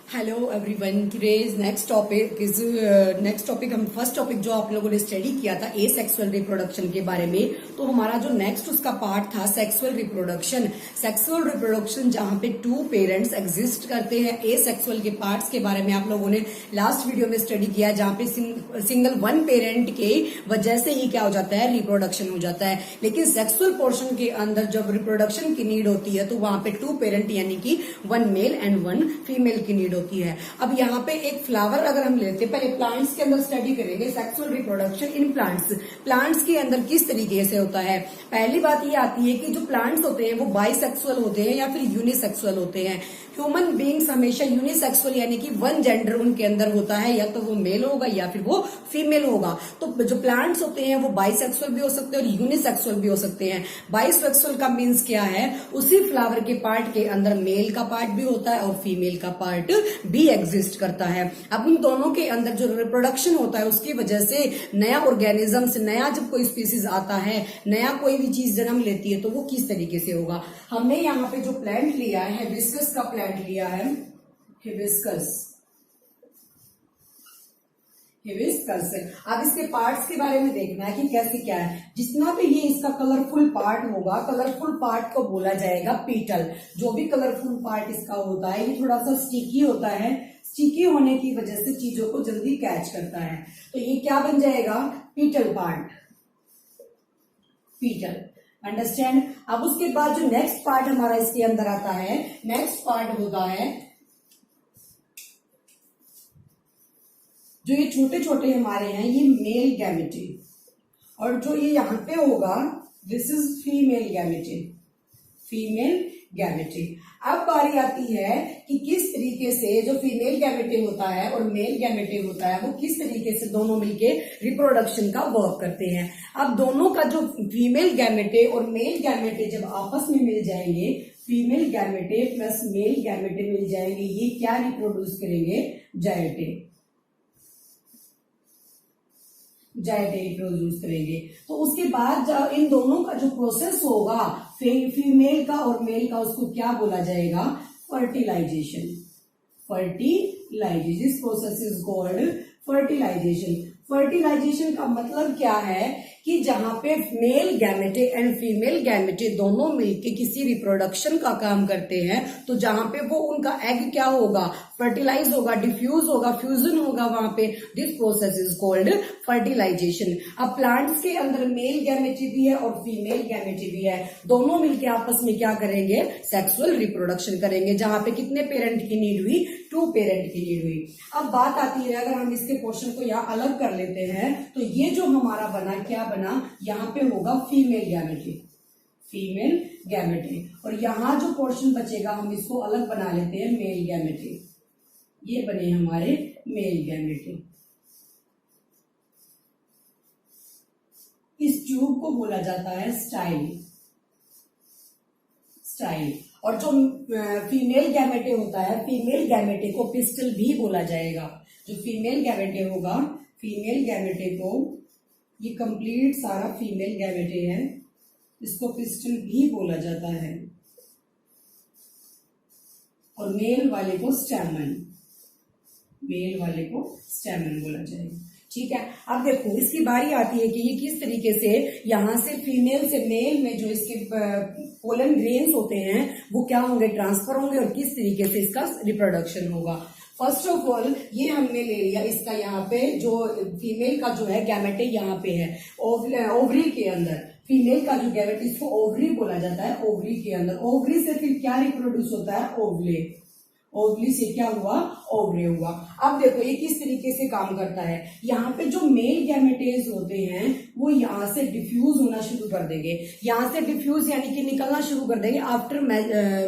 Hello everyone, today's next topic हम first topic जो आप लोगों ने स्टडी किया था ए सेक्सुअल रिप्रोडक्शन के बारे में। तो हमारा जो नेक्स्ट उसका पार्ट था सेक्सुअल रिप्रोडक्शन जहां पे टू पेरेंट्स एग्जिस्ट करते हैं। ए सेक्सुअल के पार्ट्स के बारे में आप लोगों ने लास्ट वीडियो में स्टडी किया, जहां पे सिंगल वन पेरेंट के वजह से ही क्या हो जाता है, रिप्रोडक्शन हो जाता है। लेकिन सेक्सुअल पोर्शन के अंदर जब रिप्रोडक्शन की नीड होती है तो वहां पे टू पेरेंट यानी कि one male and one female की नीड होती है। अब यहाँ पे एक फ्लावर अगर हम लेते हैं, पहले प्लांट्स के अंदर स्टडी करेंगे सेक्सुअल रिप्रोडक्शन इन प्लांट्स के अंदर किस तरीके से होता है। पहली बात ये आती है कि जो प्लांट्स होते हैं वो बाइसेक्सुअल होते हैं या फिर यूनिसेक्सुअल होते हैं। ह्यूमन बींग्स हमेशा यूनिसेक्सुअल यानी कि वन जेंडर उनके अंदर होता है, या तो वो मेल होगा या फिर वो फीमेल होगा। तो जो प्लांट्स होते हैं वो बाइसेक्सुअल भी हो सकते हैं और यूनिसेक्सुअल भी हो सकते हैं। बाइसेक्सुअल का मीन्स क्या है, उसी फ्लावर के पार्ट के अंदर मेल का पार्ट भी होता है और फीमेल का पार्ट भी एग्जिस्ट करता है। अब उन दोनों के अंदर जो रिप्रोडक्शन होता है उसकी वजह से नया ऑर्गेनिज्म से नया जब कोई स्पीसीज आता है, नया कोई भी चीज जन्म लेती है तो वो किस तरीके से होगा। हमने यहाँ पे जो प्लांट लिया है हिबिस्कस का प्लांट लिया है, हिबिस्कस। अब इसके पार्ट्स के बारे में देखना है कि कैसे क्या है। जितना भी ये इसका कलरफुल पार्ट होगा, कलरफुल पार्ट को बोला जाएगा पीटल। जो भी कलरफुल पार्ट इसका होता है ये थोड़ा सा स्टिकी होता है। स्टिकी होने की वजह से चीजों को जल्दी कैच करता है, तो ये क्या बन जाएगा, पीटल पार्ट, पीटल। अंडरस्टैंड। अब उसके बाद जो नेक्स्ट पार्ट हमारा इसके अंदर आता है, नेक्स्ट पार्ट होता है जो ये छोटे छोटे हमारे हैं, ये मेल गैमेटे, और जो ये यहां पे होगा this is female gamete, female गैमेटे। अब बारी आती है कि किस तरीके से जो फीमेल गैमेटे होता है और मेल गैमेटे होता है वो किस तरीके से दोनों मिलके रिप्रोडक्शन का वर्क करते हैं। अब दोनों का जो फीमेल गैमेटे और मेल गैमेटे जब आपस में मिल जाएंगे, फीमेल गैमेटे प्लस मेल गैमेटे मिल जाएंगे, ये क्या रिप्रोड्यूस करेंगे, जायटे, जायटे प्रोड्यूस करेंगे। तो उसके बाद इन दोनों का जो प्रोसेस होगा फीमेल का और मेल का, उसको क्या बोला जाएगा, fertilisation, fertilisation. This process is called fertilisation. Fertilisation का मतलब क्या है कि जहां पे male gamete and female gamete दोनों मिलके किसी रिप्रोडक्शन का काम करते हैं, तो जहां पे वो उनका एग क्या होगा, फर्टिलाइज होगा, डिफ्यूज होगा, फ्यूजन होगा वहां पे। This process is called fertilisation. अब प्लांट्स के अंदर मेल गैमेटे भी है और फीमेल गैमेटे भी है, दोनों मिलके आपस में क्या करेंगे, सेक्सुअल रिप्रोडक्शन करेंगे। जहां पे कितने पेरेंट की नीड हुई, टू पेरेंट की नीड हुई। अब बात आती है, अगर हम इसके पोर्शन को यहाँ अलग कर लेते हैं तो ये जो हमारा बना, क्या बना, यहाँ पे होगा फीमेल गैमेटे, फीमेल गैमेटे, और यहाँ जो पोर्शन बचेगा हम इसको अलग बना लेते हैं, मेल गैमेटे। ये बने हमारे मेल गैमेटे। इस ट्यूब को बोला जाता है स्टाइल, स्टाइल। और जो फीमेल गैमेटे होता है, फीमेल गैमेटे को पिस्टल भी बोला जाएगा। जो फीमेल गैमेटे होगा, फीमेल गैमेटे को, ये कंप्लीट सारा फीमेल गैमेटे है, इसको पिस्टल भी बोला जाता है, और मेल वाले को स्टैमन, मेल वाले को स्टैमन बोला जाएगा। ठीक है। अब देखो इसकी बारी आती है कि ये किस तरीके से यहां से फीमेल से मेल में जो इसके पोलन ग्रेन्स होते हैं वो क्या होंगे, ट्रांसफर होंगे, और किस तरीके से इसका रिप्रोडक्शन होगा। फर्स्ट ऑफ ऑल ये हमने ले लिया इसका, यहाँ पे जो फीमेल का जो है गैमेटे यहाँ पे है ओवरी के अंदर, फीमेल का जो गैमेटे इसको ओवरी बोला जाता है, ओवरी के अंदर। ओवरी से फिर क्या रिप्रोड्यूस होता है, ओवले, ओवली से क्या हुआ, ओवरे हुआ। अब देखो ये किस तरीके से काम करता है, यहाँ पे जो मेल गैमेटेज होते हैं वो यहाँ से डिफ्यूज होना शुरू कर देंगे, यहाँ से डिफ्यूज यानी कि निकलना शुरू कर देंगे आफ्टर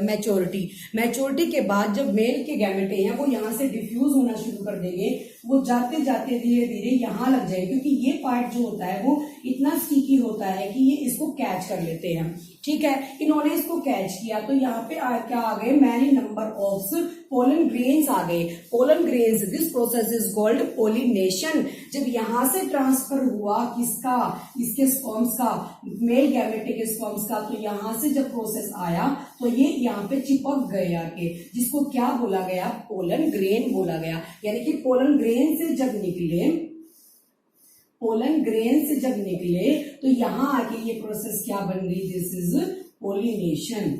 मैच्योरिटी। मैच्योरिटी के बाद जब मेल के गैमेटे हैं वो यहाँ से डिफ्यूज होना शुरू कर देंगे, वो जाते जाते धीरे धीरे यहाँ लग जाएगी, क्योंकि ये पार्ट जो होता है वो इतना स्टिकी होता है कि ये इसको कैच कर लेते हैं। ठीक है, इन्होंने इसको कैच किया तो यहाँ पे क्या आ गए, many number of pollen grains आ गए, pollen grains. This process is called pollination. जब यहाँ से ट्रांसफर हुआ किसका, इसके स्पर्म्स का, मेल गैमेटे के स्पर्म्स का, तो यहाँ से जब प्रोसेस आया तो ये यहाँ पे चिपक गए आके, जिसको क्या बोला गया, पोलन ग्रेन बोला गया। यानी कि पोलन ग्रेन से जब निकले, पोलन ग्रेन से जब निकले तो यहाँ आके ये प्रोसेस क्या बन गई, दिस इज पोलिनेशन।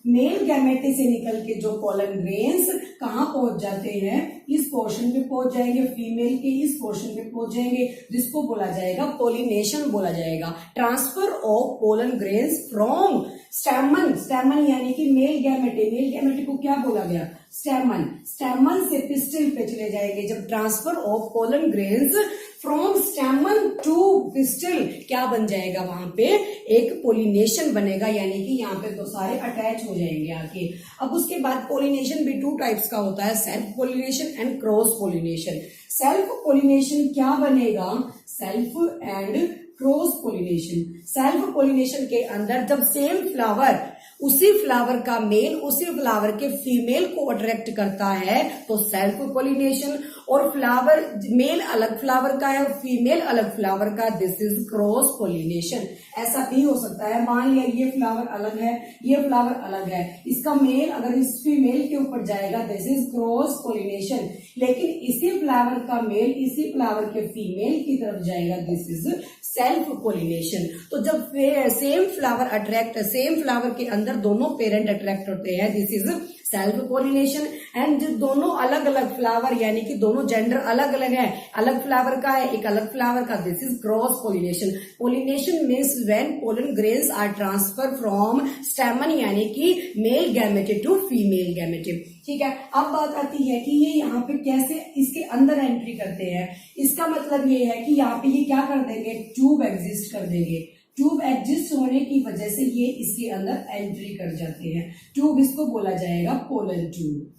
मेल गैमेटे से निकल के जो पोलन ग्रेन्स कहाँ पहुंच जाते हैं, इस पोर्शन पे पहुंच जाएंगे, फीमेल के इस पोर्शन पे पहुंच जाएंगे, जिसको बोला जाएगा पोलिनेशन बोला जाएगा। Transfer of pollen grains from stamen, stamen यानी कि मेल गैमेटे को क्या बोला गया, स्टैमन, स्टैमन से पिस्टिल पे चले जाएंगे। जब transfer of pollen grains from stamen to pistil क्या बन जाएगा, वहां पे एक पोलिनेशन बनेगा, यानी कि यहाँ पे दो सारे अटैच हो जाएंगे आके। अब उसके बाद पोलिनेशन भी टू टाइप्स का होता है, self pollination and cross pollination. Self pollination क्या बनेगा, self and cross pollination. Self pollination के अंदर जब सेम फ्लावर, उसी फ्लावर का मेल उसी फ्लावर के फीमेल को अट्रैक्ट करता है तो सेल्फ पोलिनेशन, और फ्लावर मेल अलग फ्लावर का है और फीमेल अलग फ्लावर का, दिस इज क्रॉस पोलिनेशन। ऐसा भी हो सकता है, मान लिया ये फ्लावर अलग है, ये फ्लावर अलग है, इसका मेल अगर इस फीमेल के ऊपर जाएगा, दिस इज क्रॉस पोलिनेशन। लेकिन इसी फ्लावर का मेल इसी फ्लावर के फीमेल की तरफ जाएगा, दिस इज सेल्फ पोलिनेशन। तो जब same flower attract, same flower के अंदर दोनों पेरेंट अट्रैक्ट होते हैं, this is self pollination. And जो दोनों अलग अलग फ्लावर यानी कि दोनों जेंडर अलग अलग है, अलग फ्लावर का है एक अलग फ्लावर का, this is cross pollination. Pollination means when pollen grains are transfer from stamen यानी कि male gamete to female gamete. ठीक है, अब बात आती है कि ये यहाँ पे कैसे इसके अंदर एंट्री करते हैं। इसका मतलब ये है कि यहाँ पे ये क्या कर देंगे, ट्यूब एग्जिस्ट कर देंगे। ट्यूब एग्जिस्ट होने की वजह से ये इसके अंदर एंट्री कर जाते हैं। ट्यूब इसको बोला जाएगा pollen tube,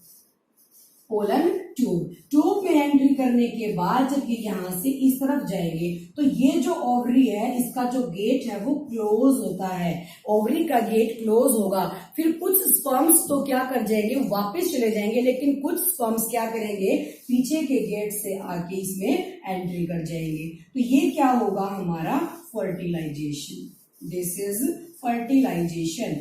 pollen tube. Tube में एंट्री करने के बाद जब ये यहाँ से इस तरफ जाएंगे तो ये जो ओवरी है इसका जो गेट है वो क्लोज होता है, ओवरी का गेट क्लोज होगा। फिर कुछ स्पर्म्स तो क्या कर जाएंगे, वापस चले जाएंगे, लेकिन कुछ स्पर्म्स क्या करेंगे, पीछे के गेट से आके इसमें एंट्री कर जाएंगे। तो ये क्या होगा, हमारा फर्टिलाइजेशन, दिस इज फर्टिलाइजेशन।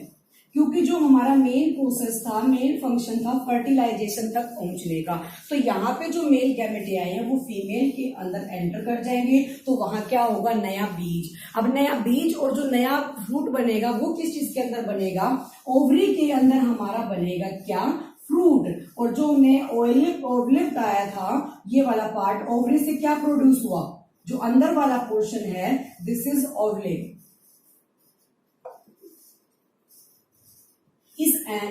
क्योंकि जो हमारा मेन प्रोसेस था, मेन फंक्शन था फर्टिलाइजेशन तक पहुंचने का, तो यहाँ पे जो मेल गैमेटे आए हैं वो फीमेल के अंदर एंटर कर जाएंगे, तो वहां क्या होगा, नया बीज। अब नया बीज और जो नया फ्रूट बनेगा वो किस चीज के अंदर बनेगा, ओवरी के अंदर हमारा बनेगा क्या, फ्रूट। और जो हमने ओवलेट आया था, ये वाला पार्ट ओवरी से क्या प्रोड्यूस हुआ, जो अंदर वाला पोर्शन है, दिस इज ओवलेट।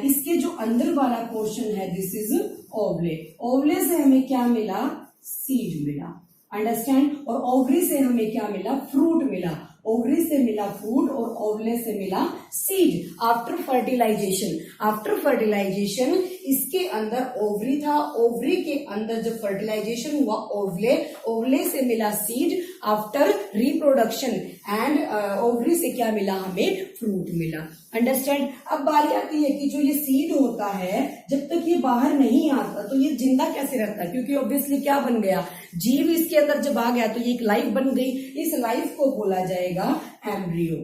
इसके जो अंदर वाला पोर्शन है, दिस इज ओवले। ओवले से हमें क्या मिला, सीड मिला, अंडरस्टैंड। और ओवरी से हमें क्या मिला, फ्रूट मिला। ओवरी से मिला फ्रूट और ओवले से मिला seed. After fertilisation, after fertilisation इसके अंदर ओवरी था, ओवरी के अंदर जब फर्टिलाइजेशन हुआ ओवले, ओवले से मिला seed. After reproduction and ovary से क्या मिला, हमें फ्रूट मिला, अंडरस्टैंड। अब बारी आती है कि जो ये सीड होता है जब तक ये बाहर नहीं आता तो ये जिंदा कैसे रहता है, क्योंकि ऑब्वियसली क्या बन गया, जीव इसके अंदर जब आ गया तो ये एक लाइफ बन गई। इस लाइफ को बोला जाएगा एम्ब्रियो,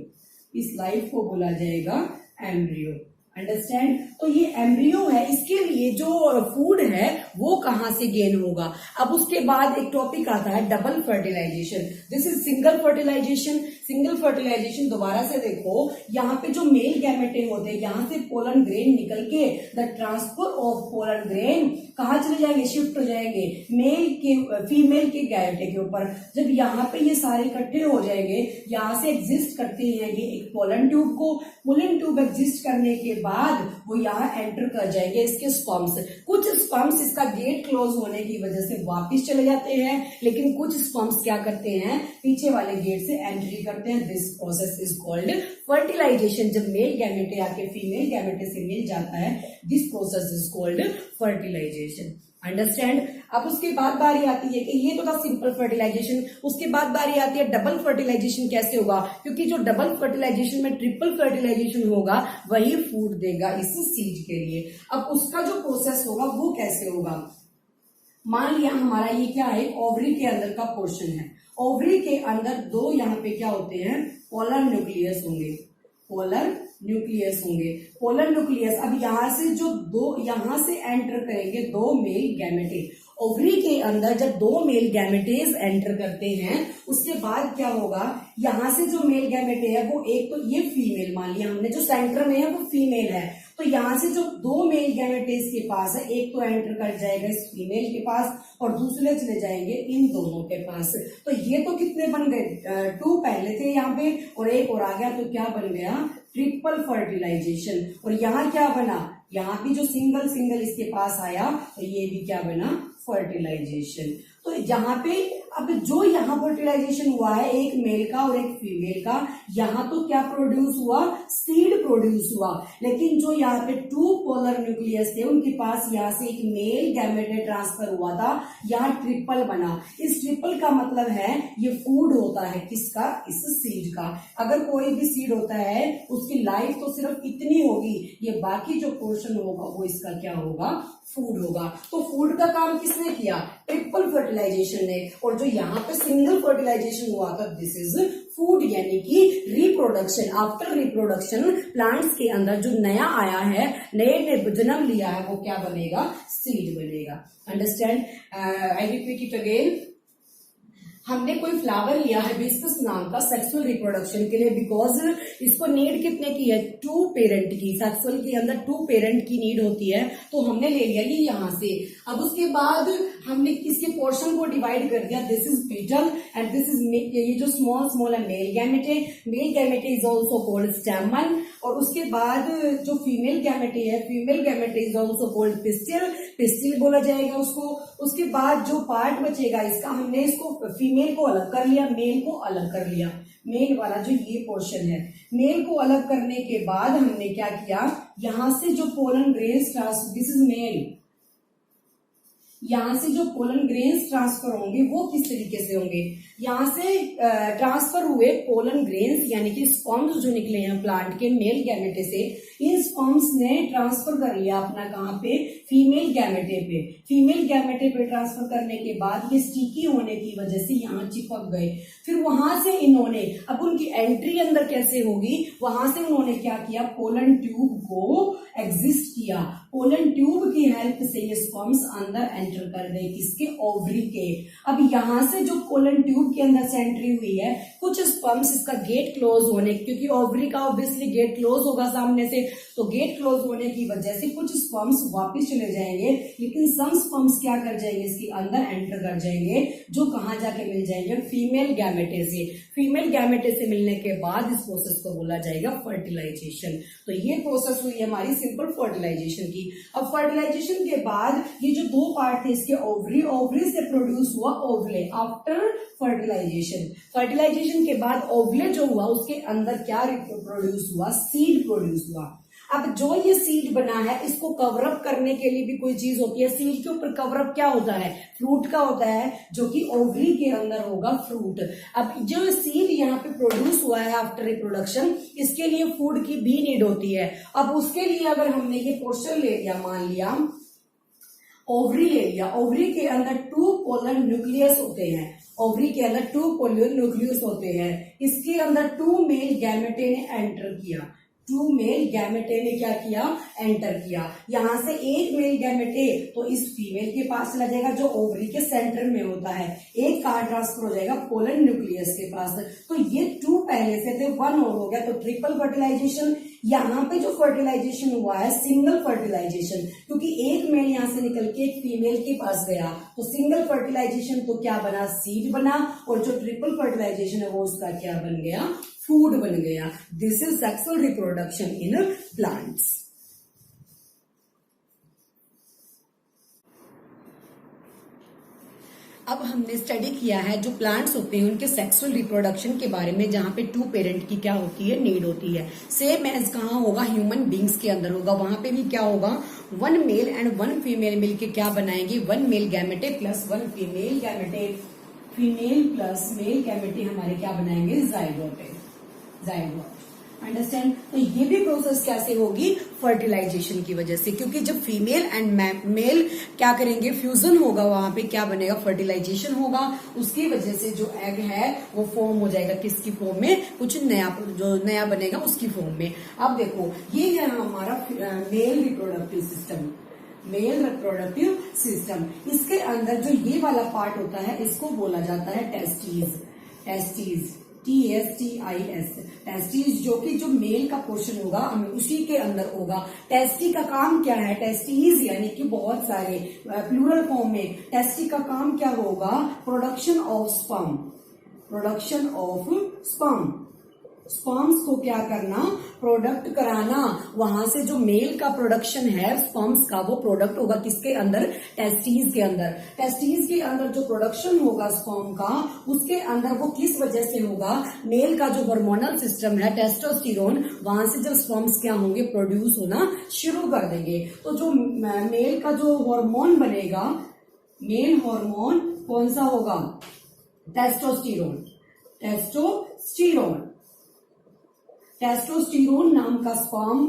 इस लाइफ को बोला जाएगा एम्ब्रियो, अंडरस्टैंड। तो ये एम्ब्रियो है, इसके लिए जो फूड है वो कहां से गेन होगा। अब उसके बाद एक टॉपिक आता है double fertilisation, this is single fertilisation. Single fertilisation दोबारा से देखो, यहाँ पे जो मेल गैमेटे होते हैं, यहाँ से पोलन ग्रेन निकल के the transfer of pollen grain कहाँ चले जाएंगे, शिफ्ट हो जाएंगे मेल के फीमेल के गैमेटे के ऊपर। जब यहाँ पे ये सारे इकट्ठे हो जाएंगे, यहाँ से एग्जिस्ट करते हैं ये एक पोलन ट्यूब को। पोलन ट्यूब एग्जिस्ट करने के बाद वो यहाँ एंटर कर जाएंगे इसके स्पर्म्स। कुछ स्पर्म्स इसका गेट क्लोज होने की वजह से वापिस चले जाते हैं, लेकिन कुछ स्पर्म्स क्या करते हैं, पीछे वाले गेट से एंट्री करते हैं। This process is called fertilisation. जब मेल गैमेटे आके फीमेल गैमेटे से मिल जाता है, this process is called fertilisation, understand. अब उसके बाद बारी आती है कि ये तो था सिंपल फर्टिलाइजेशन, उसके बाद बारी आती है डबल फर्टिलाइजेशन कैसे होगा, क्योंकि जो डबल फर्टिलाइजेशन में ट्रिपल फर्टिलाइजेशन होगा वही फूड देगा इस सीड के लिए। अब उसका जो प्रोसेस होगा वो कैसे होगा, मान लिया हमारा ये क्या है, ओवरी के अंदर का पोर्शन है। ओवरी के अंदर दो यहाँ पे क्या होते हैं, पोलर न्यूक्लियस होंगे, पोलर न्यूक्लियस होंगे, पोलर न्यूक्लियस। अब यहां से जो दो यहां से एंटर करेंगे दो मेल गैमेटे। ओवरी के अंदर जब दो मेल गैमेटेज एंटर करते हैं उसके बाद क्या होगा, यहां से जो मेल गैमेटे है वो एक तो ये फीमेल मान लिया हमने, जो सेंटर में है वो फीमेल है, तो यहां से जो दो मेल गैमेटेज के पास है एक तो एंटर कर जाएगा इस फीमेल के पास और दूसरे चले जाएंगे इन दोनों के पास। तो ये तो कितने बन गए, 2 पहले थे यहाँ पे और एक और आ गया, तो क्या बन गया, ट्रिपल फर्टिलाइजेशन। और यहाँ क्या बना, यहाँ भी जो सिंगल सिंगल इसके पास आया तो ये भी क्या बना, फर्टिलाइजेशन। तो यहाँ पे अब जो यहाँ फर्टिलाइजेशन हुआ है एक मेल का और एक फीमेल का, यहाँ तो क्या प्रोड्यूस हुआ, सीड प्रोड्यूस हुआ। लेकिन जो यहाँ पे 2 पोलर न्यूक्लियस थे उनके पास यहाँ से एक मेल गैमेटे ट्रांसफर हुआ था, यहाँ ट्रिपल बना। इस ट्रिपल का मतलब है ये फूड होता है किसका, इस सीड का। अगर कोई भी सीड होता है उसकी लाइफ तो सिर्फ इतनी होगी, ये बाकी जो पोर्शन होगा वो इसका क्या होगा, फूड होगा। तो फूड का काम किसने किया, ट्रिपल फर्टिलाइजेशन ने। और जो यहाँ पे सिंगल फर्टिलाइजेशन हुआ था दिस इज फूड, यानी कि रिप्रोडक्शन। आफ्टर रिप्रोडक्शन प्लांट्स के अंदर जो नया आया है, नए ने जन्म लिया है, वो क्या बनेगा, सीड बनेगा। Understand, I repeat it again. हमने कोई फ्लावर लिया है हिबिस्कस नाम का सेक्सुअल रिप्रोडक्शन के लिए, बिकॉज इसको नीड कितने की है, 2 पेरेंट की। सेक्सुअल के अंदर 2 पेरेंट की नीड होती है, तो हमने ले लिया ये यहाँ से। अब उसके बाद हमने इसके पोर्शन को डिवाइड कर दिया, this is petal and this is, ये जो स्मॉल स्मॉल है male gamete, male gamete is also called stamen. और उसके बाद जो फीमेल गैमेटे है, female gamete is also called pistil, pistil बोला जाएगा उसको। उसके बाद जो पार्ट बचेगा इसका, हमने इसको फीमेल को अलग कर लिया, मेल को अलग कर लिया। मेल वाला जो ये पोर्शन है, मेल को अलग करने के बाद हमने क्या किया, यहां से जो pollen grains transfer, this is male, यहां से जो पोलन ग्रेन्स ट्रांसफर होंगे वो किस तरीके से होंगे, यहां से ट्रांसफर हुए पोलन ग्रेन्स यानी कि स्पर्म्स जो निकले हैं प्लांट के मेल गैमेटे से, इन स्पर्म्स ने ट्रांसफर कर लिया अपना कहां पे, फीमेल गैमेटे पे। फीमेल गैमेटे पे ट्रांसफर करने के बाद ये स्टिकी होने की वजह से यहाँ चिपक गए। फिर वहां से इन्होंने, अब उनकी एंट्री अंदर कैसे होगी, वहां से उन्होंने क्या किया, पोलन ट्यूब को एग्जिस्ट किया। पोलन ट्यूब की हेल्प से ये स्पर्म्स अंदर एंटर कर गए किसके, ओवरी के। अब यहां से जो पोलन ट्यूब के अंदर से एंट्री हुई है, कुछ स्पर्म्स, इसका गेट क्लोज होने, क्योंकि ओवरी का ऑब्वियसली गेट क्लोज होगा सामने से, तो गेट क्लोज होने की वजह से कुछ स्पर्म्स वापस चले जाएंगे, लेकिन सम स्पर्म्स क्या कर जाएंगे, इसके अंदर एंटर कर जाएंगे, जो कहां जाके मिल जाएंगे, फीमेल गैमेटे से। फीमेल गैमेटे से मिलने के बाद इस प्रोसेस को बोला जाएगा फर्टिलाइजेशन। तो ये प्रोसेस हुई हमारी सिंपल फर्टिलाइजेशन की। अब फर्टिलाइजेशन के बाद ये जो 2 पार्ट थे इसके, ओवरी, ओवरी से प्रोड्यूस हुआ ओवले आफ्टर फर्टिलाइजेशन। फर्टिलाइजेशन के बाद ओवले जो हुआ उसके अंदर क्या प्रोड्यूस हुआ, सीड प्रोड्यूस हुआ। अब जो ये सीड बना है इसको कवरअप करने के लिए भी कोई चीज होती है, सीड के ऊपर कवरअप क्या होता है, फ्रूट का होता है, जो कि ओवरी के अंदर होगा फ्रूट। अब जो सीड यहाँ पे प्रोड्यूस हुआ है आफ्टर रिप्रोडक्शन, इसके लिए फूड की भी नीड होती है। अब उसके लिए अगर हमने ये पोर्शन ले लिया, मान लिया ओवरी ले लिया, ओवरी के अंदर 2 पोलर न्यूक्लियस होते हैं, ओवरी के अंदर 2 पोलर न्यूक्लियस होते हैं, इसके अंदर 2 मेल गैमेटे ने एंटर किया, 2 मेल गैमेटे ने क्या किया, एंटर किया। यहां से एक मेल गैमेटे तो इस फीमेल के पास चला जाएगा जो ओवरी के सेंटर में होता है, एक का ट्रांसफर हो जाएगा पोलन न्यूक्लियस के पास। तो ये 2 पहले से थे, 1 और हो गया, तो ट्रिपल फर्टिलाइजेशन। यहाँ पे जो फर्टिलाइजेशन हुआ है सिंगल फर्टिलाइजेशन, क्योंकि एक मेल यहाँ से निकल के एक फीमेल के पास गया, तो सिंगल फर्टिलाइजेशन तो क्या बना, सीड बना, और जो ट्रिपल फर्टिलाइजेशन है वो उसका क्या बन गया, फूड बन गया। This is sexual reproduction in plants. अब हमने स्टडी किया है जो प्लांट्स होते हैं उनके सेक्सुअल रिप्रोडक्शन के बारे में, जहां पे 2 पेरेंट की क्या होती है, नीड होती है। सेम एज कहाँ होगा, ह्यूमन बींग्स के अंदर होगा, वहां पे भी क्या होगा, 1 मेल एंड 1 फीमेल मिलके क्या बनाएंगे, 1 male gamete plus 1 female gamete, female plus male gamete हमारे क्या बनाएंगे, जाइगोट। अंडरस्टैंड। तो ये भी प्रोसेस कैसे होगी, फर्टिलाइजेशन की वजह से, क्योंकि जब फीमेल एंड मेल क्या करेंगे, फ्यूजन होगा, वहां पे क्या बनेगा, फर्टिलाइजेशन होगा, उसकी वजह से जो एग है वो फॉर्म हो जाएगा, किसकी फॉर्म में, कुछ नया, जो नया बनेगा उसकी फॉर्म में। अब देखो ये है हमारा male reproductive system, male reproductive system. इसके अंदर जो ये वाला पार्ट होता है इसको बोला जाता है टेस्टीज, टेस्टीज, TSTIS, टेस्टीज, जो कि जो मेल का पोर्शन होगा हमें उसी के अंदर होगा। टेस्टी का काम क्या है, टेस्टीज यानी कि बहुत सारे, प्लूरल फॉर्म में, टेस्टी का काम क्या होगा, production of sperm, production of sperm, sperms को क्या करना, प्रोडक्ट कराना, वहां से जो मेल का प्रोडक्शन है स्पर्म्स का वो प्रोडक्ट होगा किसके अंदर, टेस्टीज के अंदर। टेस्टीज के अंदर जो प्रोडक्शन होगा स्पर्म का, उसके अंदर वो किस वजह से होगा, मेल का जो हार्मोनल सिस्टम है टेस्टोस्टेरोन, वहां से जब स्पर्म्स क्या होंगे, प्रोड्यूस होना शुरू कर देंगे। तो जो मेल का जो हार्मोन बनेगा, मेल हार्मोन कौन सा होगा, टेस्टोस्टेरोन, टेस्टोस्टेरोन, टेस्टोस्टेरोन नाम का स्पर्म,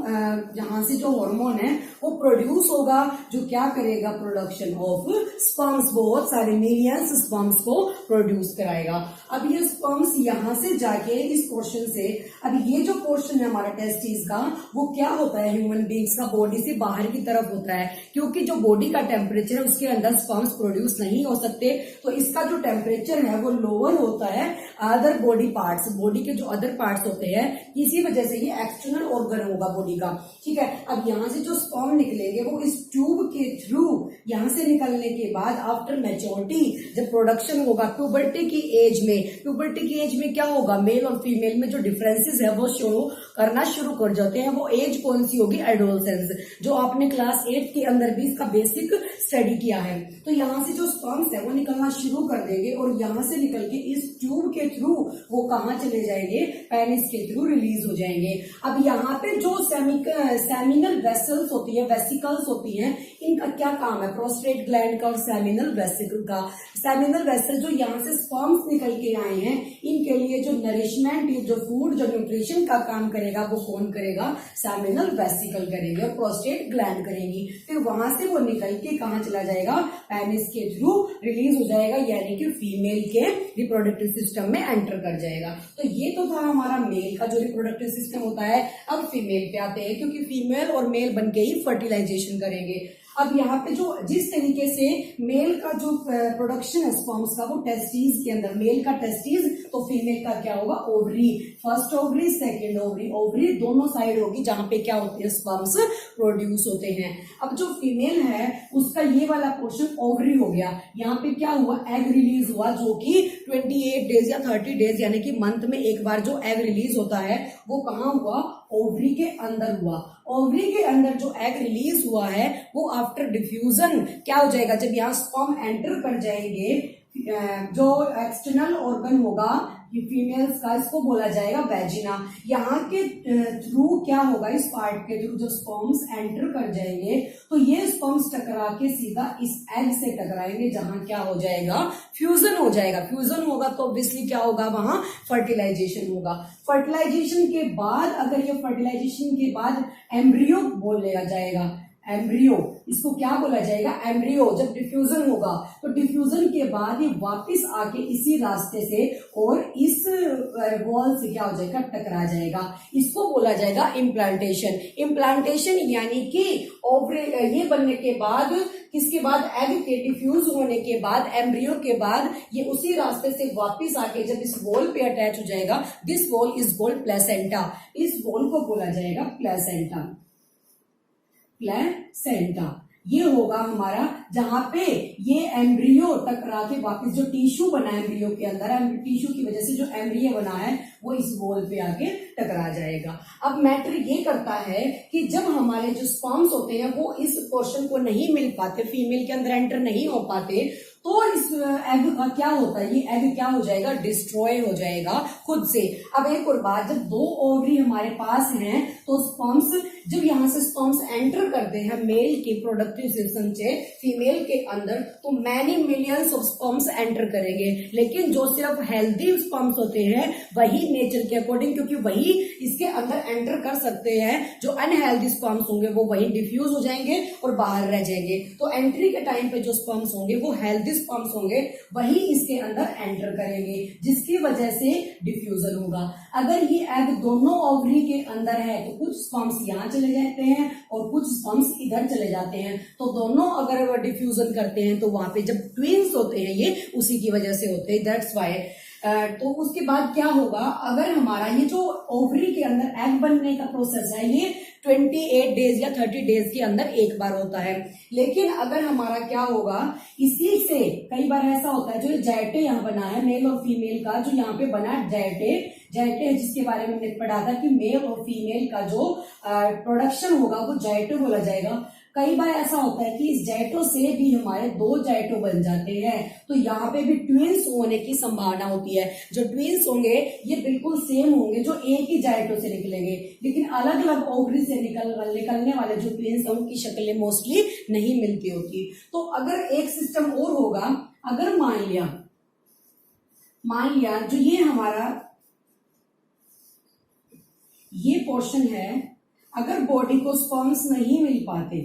जहां से जो हार्मोन है वो प्रोड्यूस होगा, जो क्या करेगा, प्रोडक्शन ऑफ स्पर्म्स, बहुत सारे मिलियंस स्पर्म्स को प्रोड्यूस कराएगा। अब ये स्पर्म्स यहां से जाके इस पोर्शन से, अब ये जो पोर्शन है हमारा टेस्टिस का, वो क्या होता है, ह्यूमन बींग्स का बॉडी से बाहर की तरफ होता है, क्योंकि जो बॉडी का टेम्परेचर है उसके अंदर स्पर्म्स प्रोड्यूस नहीं हो सकते, तो इसका जो टेम्परेचर है वो लोअर होता है अदर बॉडी पार्ट्स, बॉडी के जो अदर पार्ट्स होते हैं, इसी वजह से ये एक्सटर्नल ऑर्गन होगा बॉडी का, ठीक है। अब यहाँ से जो स्पर्म निकलेंगे वो इस ट्यूब के थ्रू, यहाँ से निकलने के बाद आफ्टर मैच्योरिटी जब प्रोडक्शन होगा, प्यूबर्टी की एज में, प्यूबर्टी की एज में क्या होगा, मेल और फीमेल में जो डिफरेंसेस है वो शो करना शुरू कर जाते हैं। वो एज कौन सी होगी, एडोलसेंस, जो आपने क्लास 8 के अंदर भी इसका बेसिक स्टडी किया है। तो यहाँ से जो स्पर्म्स है वो निकलना शुरू कर देंगे और यहाँ से निकल के इस ट्यूब के थ्रू वो कहाँ चले जाएंगे, पेनिस के थ्रू रिलीज हो जाएंगे। अब यहाँ पे जो सेमिनल वेसल्स होती है, वेसिकल्स होती हैं, इनका क्या काम है, प्रोस्टेट ग्लैंड का और सेमिनल वेसिकल का। सेमिनल वेसल जो यहाँ से स्पर्म्स निकल के आए हैं, इनके लिए जो नरिशमेंट, जो फूड, जो न्यूट्रिशन का काम करेगा वो कौन करेगा, सेमिनल वेसिकल करेंगे और प्रोस्टेट ग्लैंड करेंगी। फिर वहां से वो निकल के कहाँ चला जाएगा, पेनिस के थ्रू रिलीज हो जाएगा, यानी कि फीमेल के रिप्रोडक्टिव सिस्टम में एंटर कर जाएगा। तो ये तो था हमारा मेल का जो रिप्रोडक्टिव सिस्टम होता है। अब फीमेल पे आते हैं, क्योंकि फीमेल और मेल बनके ही फर्टिलाइजेशन करेंगे। अब यहाँ पे जो जिस तरीके से मेल का जो प्रोडक्शन है स्पर्म्स का वो टेस्टीज के अंदर, मेल का टेस्टीज तो फीमेल का क्या होगा, ovary, first ovary, second ovary, ovary दोनों साइड होगी जहां पे क्या होती है, स्पर्म्स प्रोड्यूस होते हैं। अब जो फीमेल है उसका ये वाला पोर्शन ओवरी हो गया, यहाँ पे क्या हुआ, एग रिलीज हुआ, जो कि 28 डेज या 30 डेज यानी कि मंथ में एक बार जो एग रिलीज होता है वो कहाँ हुआ, ओवरी के अंदर हुआ। ओवरी के अंदर जो एग रिलीज हुआ है वो आफ्टर डिफ्यूजन क्या हो जाएगा, जब यहाँ स्पर्म एंटर कर जाएंगे, जो एक्सटर्नल ऑर्गन होगा फीमेल्स का, इसको बोला जाएगा वेजिना। यहाँ के थ्रू क्या होगा, इस पार्ट के थ्रू जो स्पर्म्स एंटर कर जाएंगे तो ये स्पर्म्स टकरा के सीधा इस एग से टकराएंगे, जहां क्या हो जाएगा, फ्यूजन हो जाएगा। फ्यूजन होगा तो ऑब्वियसली क्या होगा, वहां फर्टिलाइजेशन होगा। फर्टिलाइजेशन के बाद, अगर ये फर्टिलाइजेशन के बाद एम्ब्रियो बोला जाएगा, एम्ब्रियो, इसको क्या बोला जाएगा, एम्ब्रियो। जब डिफ्यूजन होगा तो डिफ्यूजन के बाद ये वापस आके इसी रास्ते से और इस वॉल से क्या हो जाएगा, टकरा जाएगा। इसको बोला जाएगा इम्प्लांटेशन। इम्प्लांटेशन यानी कि ये बनने के बाद, किसके बाद, एग के डिफ्यूज होने के बाद, एम्ब्रियो के बाद ये उसी रास्ते से वापस आके जब इस वॉल पे अटैच हो जाएगा, this wall is called placenta. इस वॉल को बोला जाएगा प्लेसेंटा, प्लेसेंटा। ये होगा हमारा जहां पे ये एम्ब्रियो टकरा के वापस जो टिश्यू बना है एम्ब्रियो के अंदर, टिश्यू की वजह से जो एम्ब्रियो बना है वो इस वॉल पे आके टकरा जाएगा। अब मैटर ये करता है कि जब हमारे जो स्पर्म्स होते हैं वो इस पोर्शन को नहीं मिल पाते, फीमेल के अंदर एंटर नहीं हो पाते, तो इस एग का क्या होता है, ये एग क्या हो जाएगा, डिस्ट्रॉय हो जाएगा खुद से। अब एक और बात, जब 2 ओवरी हमारे पास हैं तो स्पर्म्स जब यहाँ से स्पर्म्स एंटर करते हैं मेल के प्रोडक्टिव सिस्टम से फीमेल के अंदर, तो many millions of sperms enter करेंगे, लेकिन जो सिर्फ हेल्दी स्पर्म्स होते हैं वही नेचर के अकॉर्डिंग, क्योंकि वही इसके अंदर एंटर कर सकते हैं, जो अनहेल्दी स्पर्म्स होंगे वो वही डिफ्यूज हो जाएंगे और बाहर रह जाएंगे। तो एंट्री के टाइम पे जो स्पर्म्स होंगे वो हेल्दी स्पर्म्स होंगे, वही इसके अंदर एंटर करेंगे, जिसकी वजह से डिफ्यूजन होगा। अगर ये एग दोनों ओवरी के अंदर है तो कुछ स्पर्म्स यहाँ चले जाते हैं और कुछ स्पर्म्स इधर चले जाते हैं, तो दोनों अगर वो डिफ्यूजन करते हैं तो वहां पे जब ट्विंस होते हैं ये उसी की वजह से होते हैं, दैट्स वाई। तो उसके बाद क्या होगा, अगर हमारा ये जो ओवरी के अंदर एग बनने का प्रोसेस है ये 28 डेज या 30 डेज के अंदर एक बार होता है, लेकिन अगर हमारा क्या होगा, इसी से कई बार ऐसा होता है, जो जायटे यहाँ बना है मेल और फीमेल का, जो यहाँ पे बना है जायटे जिसके बारे में हमने पढ़ा था कि मेल और फीमेल का जो प्रोडक्शन होगा वो जायटो बोला जाएगा। कई बार ऐसा होता है कि इस जायटो से भी हमारे 2 जायटो बन जाते हैं, तो यहाँ पे भी ट्विंस होने की संभावना होती है। जो ट्विंस होंगे ये बिल्कुल सेम होंगे, जो एक ही जायटो से निकलेंगे, लेकिन अलग अलग ओवरी से निकलने वाले जो ट्विंस हैं उनकी शक्लें मोस्टली नहीं मिलती होती। तो अगर एक सिस्टम और होगा, अगर मान लिया जो ये हमारा ये पोर्शन है, अगर बॉडी को स्पर्म्स नहीं मिल पाते,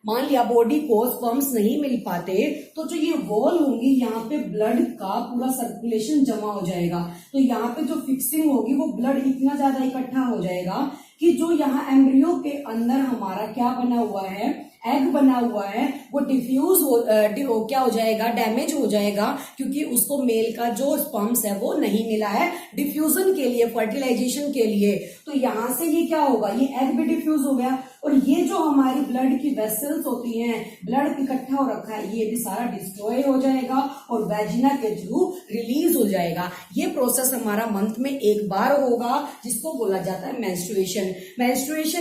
मान लिया बॉडी को स्पर्म्स नहीं मिल पाते, तो जो ये वॉल होंगी यहाँ पे ब्लड का पूरा सर्कुलेशन जमा हो जाएगा, तो यहाँ पे जो फिक्सिंग होगी वो ब्लड इतना ज्यादा इकट्ठा हो जाएगा कि जो यहाँ एम्ब्रियो के अंदर हमारा क्या बना हुआ है, एग बना हुआ है, वो डिफ्यूज क्या हो जाएगा, डैमेज हो जाएगा, क्योंकि उसको मेल का जो स्पर्म्स है वो नहीं मिला है डिफ्यूजन के लिए, फर्टिलाइजेशन के लिए। तो यहाँ से ये क्या होगा, ये एग भी डिफ्यूज हो गया, और ये जो हमारी ब्लड की वेसल्स होती हैं, ब्लड इकट्ठा हो रखा है, ये भी सारा डिस्ट्रॉय हो जाएगा और वेजिना के थ्रू रिलीज हो जाएगा। ये प्रोसेस हमारा मंथ में एक बार होगा, जिसको बोला जाता है मेंस्ट्रुएशन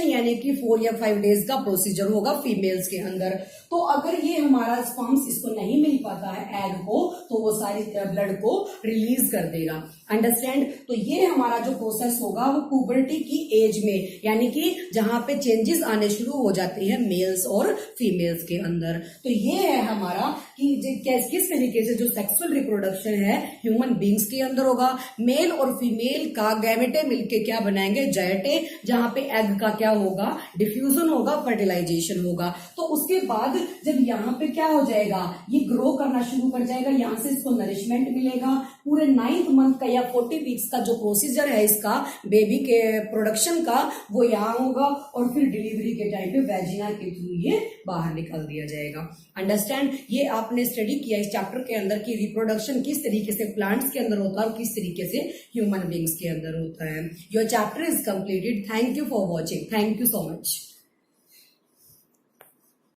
यानी कि 4 या 5 डेज का प्रोसीजर होगा फीमेल्स के अंदर। तो अगर ये हमारा स्पर्म्स इसको नहीं मिल पाता है एग को, तो वो सारी ब्लड को रिलीज कर देगा, अंडरस्टैंड। तो ये हमारा जो प्रोसेस होगा वो पुबर्टी की एज में, यानी कि जहां पे चेंजेस आने शुरू हो जाते हैं मेल्स और फीमेल्स के अंदर। तो ये है हमारा कि किस तरीके से जो सेक्सुअल रिप्रोडक्शन है ह्यूमन बींग्स के अंदर होगा। मेल और फीमेल का गैमेटे मिलके क्या बनाएंगे, जायटे, जहां पे एग का क्या होगा, डिफ्यूजन होगा, फर्टिलाइजेशन होगा। तो उसके बाद जब यहाँ पे क्या हो जाएगा, ये ग्रो करना शुरू कर जाएगा, यहाँ से इसको नरिशमेंट मिलेगा। पूरे 9th मंथ का या 40 वीक्स का जो प्रोसीजर है इसका बेबी के प्रोडक्शन का, वो यहाँ होगा, और फिर डिलीवरी के टाइम पे वेजिना के थ्रू ये बाहर निकाल दिया जाएगा, अंडरस्टैंड। ये आपने स्टडी किया इस चैप्टर के अंदर कि रिप्रोडक्शन किस तरीके से प्लांट्स के अंदर होता है और किस तरीके से ह्यूमन बींग्स के अंदर होता है। Your chapter is completed. Thank you for watching. Thank you so much.